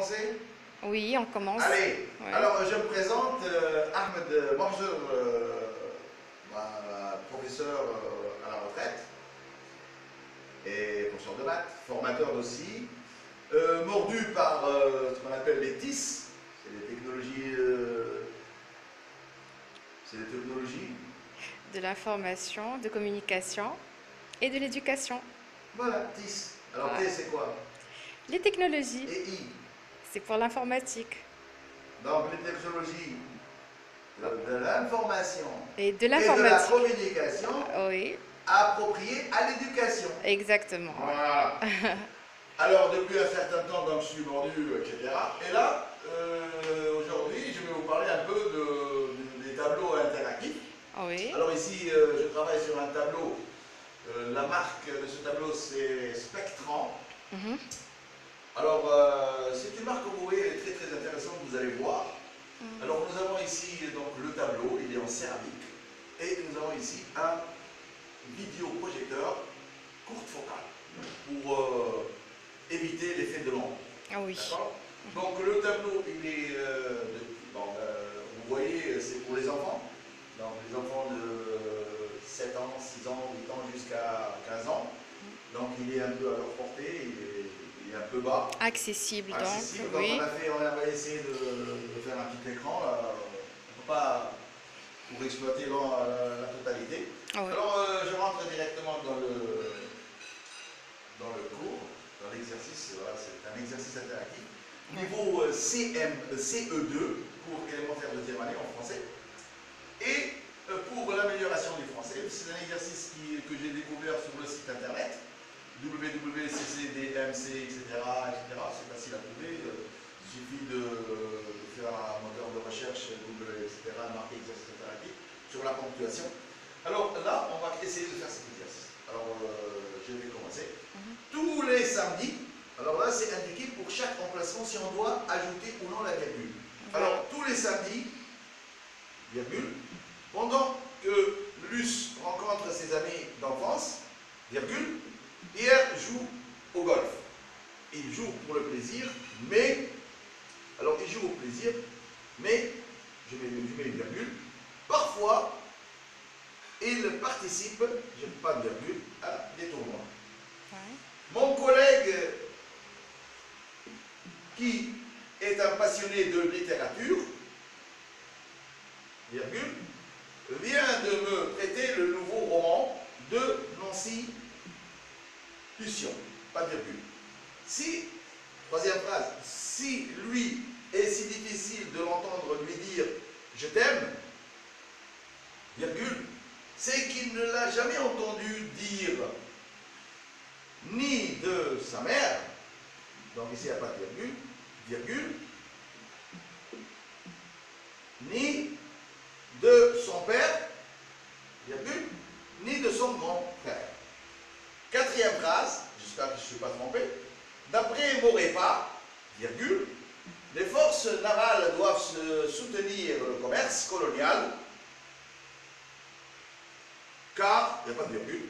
commencer? Oui, on commence. Allez, Ouais. alors je me présente, Ahmed Morger, professeur à la retraite et professeur de maths, formateur aussi, mordu par ce qu'on appelle les TIS, c'est les technologies, De l'information, de communication et de l'éducation. voilà, TIS. Alors T Ouais. c'est quoi? Les technologies, Et I. c'est pour l'informatique. Donc les technologies de l'information Et de et de la l'informatique. communication Oui, appropriées à l'éducation. exactement. Voilà. Alors, depuis un certain temps, donc, je suis mordu, etc. Et là, aujourd'hui, je vais vous parler un peu des tableaux interactifs. Oui, Alors ici, je travaille sur un tableau. La marque de ce tableau, c'est Spectran. mhm, Alors, c'est une marque, comme vous voyez, elle est très très intéressante, vous allez voir. Alors, nous avons ici donc, le tableau, il est en céramique. Et nous avons ici un vidéoprojecteur courte focale pour éviter l'effet de l'ombre. ah oui. D'accord. Donc le tableau, il est, vous voyez, c'est pour les enfants. Donc les enfants de 7 ans, 6 ans, 8 ans jusqu'à 15 ans. Donc il est un peu à leur portée, il est un peu bas. Accessible Accessible. donc, Donc oui. on a essayé de faire un petit écran. Là. On ne peut pas pour exploiter la totalité. Ah oui. Alors je rentre directement dans le cours, dans l'exercice, voilà, c'est un exercice interactif. Niveau CE2, pour élémentaire deuxième année en français. Et pour l'amélioration du français, c'est un exercice que j'ai découvert sur le site internet, www.ccdmc, etc. C'est facile à trouver, il suffit de faire un moteur de recherche, Google, etc., marquer exercice interactif sur la ponctuation. Alors là, on va essayer de faire cet exercice. Alors, je vais commencer. Tous les samedis, alors là, c'est indiqué pour chaque emplacement si on doit ajouter ou non la virgule. Alors, tous les samedis, virgule, pendant que Luce rencontre ses amis d'enfance, virgule, Pierre joue au golf. Il joue pour le plaisir, mais, alors il joue au plaisir, mais, je mets une virgule, parfois, il participe, je n'ai pas de virgule, à des tournois. Ouais. Mon collègue, qui est un passionné de littérature, virgule, vient de me prêter le nouveau roman de Nancy Tussion, pas de virgule. Si, troisième phrase, si lui est si difficile de l'entendre lui dire je t'aime, virgule, c'est qu'il ne l'a jamais entendu dire ni de sa mère, donc ici il n'y a pas de virgule, virgule, ni de son père, virgule, ni de son grand frère. Quatrième phrase, j'espère que je ne suis pas trompé, d'après Maurepas, virgule, les forces navales doivent soutenir le commerce colonial, car, il n'y a pas de virgule,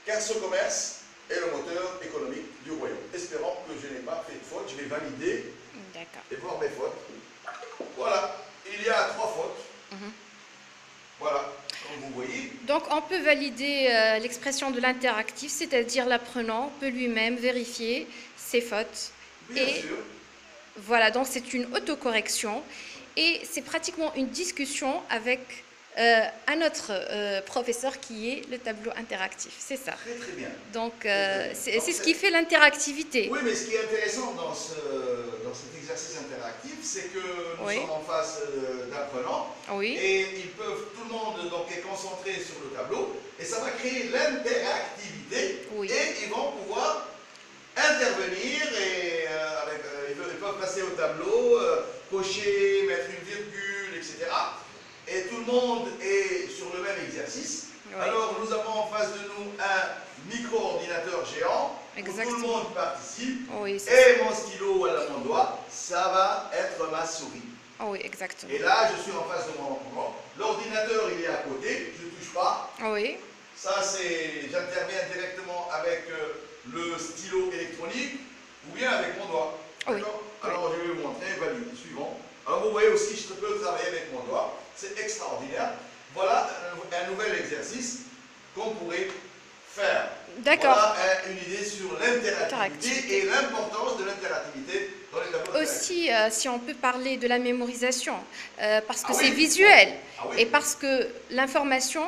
car ce commerce est le moteur économique du royaume. Espérons que je n'ai pas fait de faute, je vais valider D'accord. et voir mes fautes. Voilà, il y a 3 fautes. Voilà, comme vous voyez. Donc, on peut valider l'expression de l'interactif, c'est-à-dire l'apprenant peut lui-même vérifier ses fautes. Bien sûr. Voilà, donc c'est une autocorrection et c'est pratiquement une discussion avec un autre professeur qui est le tableau interactif, c'est ça. Très très bien. Donc, bien. c'est Donc, ce qui fait l'interactivité. Oui, mais ce qui est intéressant dans cet exercice interactif, c'est que nous Oui. sommes en face d'apprenants Oui, et ils peuvent, tout le monde donc, est concentré sur le tableau et ça va créer l'interactivité Oui. et ils vont pouvoir intervenir et ils peuvent passer au tableau, cocher, mettre une virgule, etc. Et tout le monde est sur le même exercice. Oui. Alors nous avons en face de nous un micro-ordinateur géant où tout le Exactement. monde participe. oui, Et mon stylo à mon doigt, ça va être ma souris. oui, exactement. Et là, je suis en face de mon écran. L'ordinateur, il est à côté, je ne touche pas. Oui, Ça, c'est, j'interviens directement avec le stylo électronique ou bien avec mon doigt. Oui. D'accord ? extraordinaire. Voilà un nouvel exercice qu'on pourrait faire. D'accord. Voilà une idée sur l'interactivité et l'importance de l'interactivité dans les tableaux. Aussi, si on peut parler de la mémorisation, parce que Ah c'est oui. visuel, Ah oui. et parce que l'information,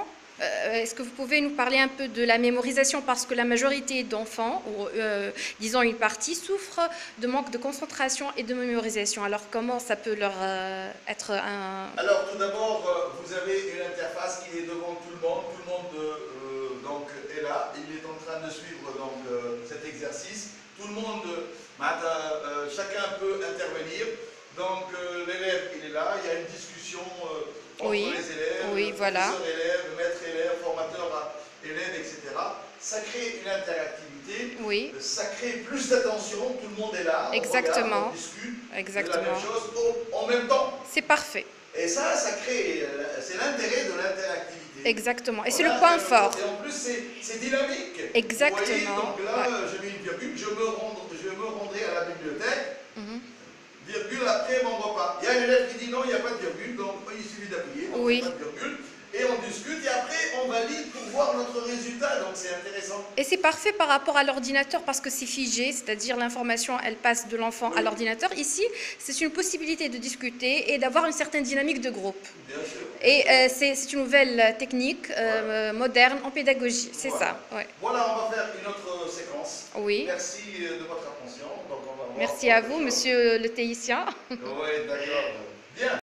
est-ce que vous pouvez nous parler un peu de la mémorisation, parce que la majorité d'enfants, ou disons une partie, souffrent de manque de concentration et de mémorisation. Alors comment ça peut leur être un... Alors tout d'abord, vous avez une interface qui est devant tout le monde donc, est là, il est en train de suivre donc, cet exercice. Tout le monde, chacun peut intervenir. Donc l'élève, il est là, il y a une discussion entre Oui. les élèves, Oui, voilà. professeur élève, maître élève, formateur élève, etc. Ça crée une interactivité, Oui. ça crée plus d'attention, tout le monde est là, Exactement. on regarde, on discute Exactement. de la même chose en même temps. C'est parfait. Et ça crée, c'est l'intérêt de l'interactivité. Exactement. Et c'est Voilà, le point fort. Et en plus, c'est dynamique. Exactement. Vous voyez, donc là, Ouais. je mets une virgule, je me rendrai à la bibliothèque, Mhm. virgule après mon repas. Il y a un élève qui dit non, il n'y a pas de virgule, donc il suffit d'appuyer, donc Oui. il n'y a pas de virgule. Et on discute, et après on valide pour voir notre résultat, donc c'est intéressant. Et c'est parfait par rapport à l'ordinateur parce que c'est figé, c'est-à-dire l'information, elle passe de l'enfant à l'ordinateur. Ici, c'est une possibilité de discuter et d'avoir une certaine dynamique de groupe. Bien sûr. Et c'est une nouvelle technique moderne en pédagogie, c'est Voilà. ça. Ouais. Voilà, on va faire une autre séquence. Oui. Merci de votre attention. Donc on va voir Merci à vous, monsieur le théicien. Oui, d'accord. Bien.